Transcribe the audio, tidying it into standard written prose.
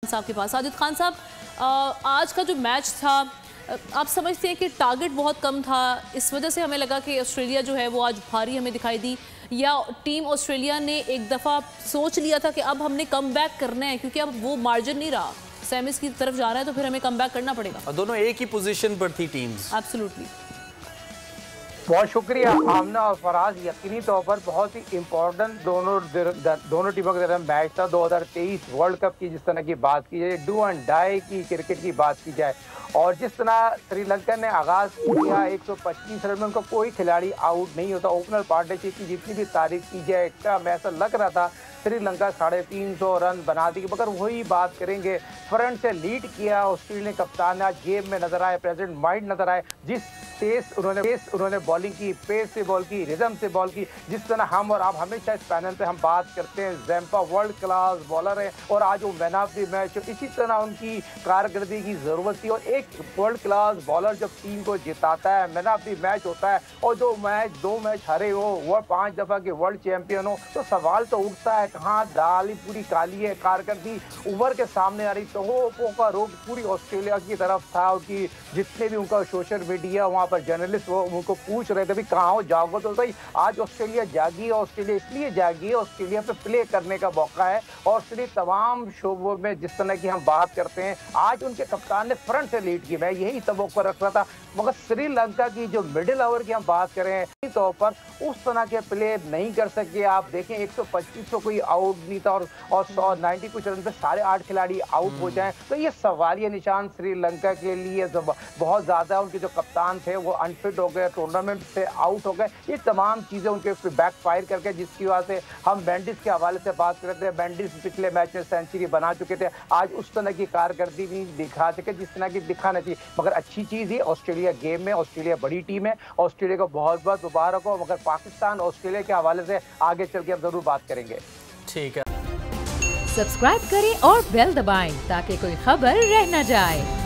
साहब के पास। साजिद खान साहब, आज का जो मैच था, आप समझते हैं कि टारगेट बहुत कम था, इस वजह से हमें लगा कि ऑस्ट्रेलिया जो है वो आज भारी हमें दिखाई दी, या टीम ऑस्ट्रेलिया ने एक दफ़ा सोच लिया था कि अब हमने कम बैक करना है क्योंकि अब वो मार्जिन नहीं रहा, सेमीज की तरफ जा रहा है तो फिर हमें कम बैक करना पड़ेगा। और दोनों एक ही पोजीशन पर थी टीम्स। एब्सोल्युटली। बहुत शुक्रिया आमना और फराज। यकीनी तौर पर बहुत ही इम्पोर्टेंट दोनों टीमों के दरमियान मैच था। 2023 वर्ल्ड कप की जिस तरह की बात की जाए, डू एंड डाई की क्रिकेट की बात की जाए, और जिस तरह श्रीलंका ने आगाज किया 125 रन में उनका कोई खिलाड़ी आउट नहीं होता। ओपनर पार्टनरशिप की जितनी भी तारीफ की जाए, कम ऐसा लग रहा था श्रीलंका 350 रन बना दी, मगर वही बात करेंगे, फ्रंट से लीड किया ऑस्ट्रेलियन कप्तान। आज गेम में नजर आए, प्रेजेंट माइंड नजर आए, जिस तेज उन्होंने बॉलिंग की, पेस से बॉल की, रिदम से बॉल की। जिस तरह हम और आप हमेशा इस पैनल पे हम बात करते हैं, ज़ैम्पा वर्ल्ड क्लास बॉलर है और आज वो मैन ऑफ द मैच, इसी तरह उनकी कारकर्दगी की ज़रूरत थी। और एक वर्ल्ड क्लास बॉलर जब टीम को जिताता है, मैन ऑफ द मैच होता है, और दो मैच हारे हो, वो 5 दफ़ा के वर्ल्ड चैंपियन हो, तो सवाल तो उठता है कहाँ दाल पूरी काली है, कारकर्दगी उभर के सामने आ रही। तो वो का रोग पूरी ऑस्ट्रेलिया की तरफ था। उनकी जितने भी उनका सोशल मीडिया वहाँ पर जर्नलिस्ट वो उनको पूछ रहे थे भी कहाँ हो, जागो। तो भाई आज ऑस्ट्रेलिया जागी है, ऑस्ट्रेलिया इसलिए जागी है, ऑस्ट्रेलिया पे प्ले करने का मौका है। और ऑस्ट्रेलिया तमाम शोबों में जिस तरह की हम बात करते हैं, आज उनके कप्तान ने फ्रंट से लीड की, मैं यही तवक्को रख रहा था। मगर श्रीलंका की जो मिडिल ओवर की हम बात करें तौर पर उस तरह के प्ले नहीं कर सके। आप देखें 125 को कोई आउट नहीं था, और 190 कुछ रन पे 8.5 खिलाड़ी आउट हो जाएं, तो ये सवालिया निशान श्रीलंका के लिए बहुत ज्यादा। उनके जो कप्तान थे वो अनफिट हो गए, टूर्नामेंट से आउट हो गए, ये तमाम चीजें उनके बैक फायर करके, जिसकी वजह से हम बेंडिस के हवाले से बात करते हैं। बेंडिस पिछले मैच में सेंचुरी बना चुके थे, आज उस तरह की कारकर्दगी नहीं दिखा सके जिस तरह की दिखाना चाहिए। मगर अच्छी चीज है ऑस्ट्रेलिया गेम में, ऑस्ट्रेलिया बड़ी टीम है, ऑस्ट्रेलिया को बहुत बहुत मुबारक हो। मगर पाकिस्तान ऑस्ट्रेलिया के हवाले से आगे चल के हम जरूर बात करेंगे। ठीक है, सब्सक्राइब करें और बेल दबाएं ताकि कोई खबर रह न जाए।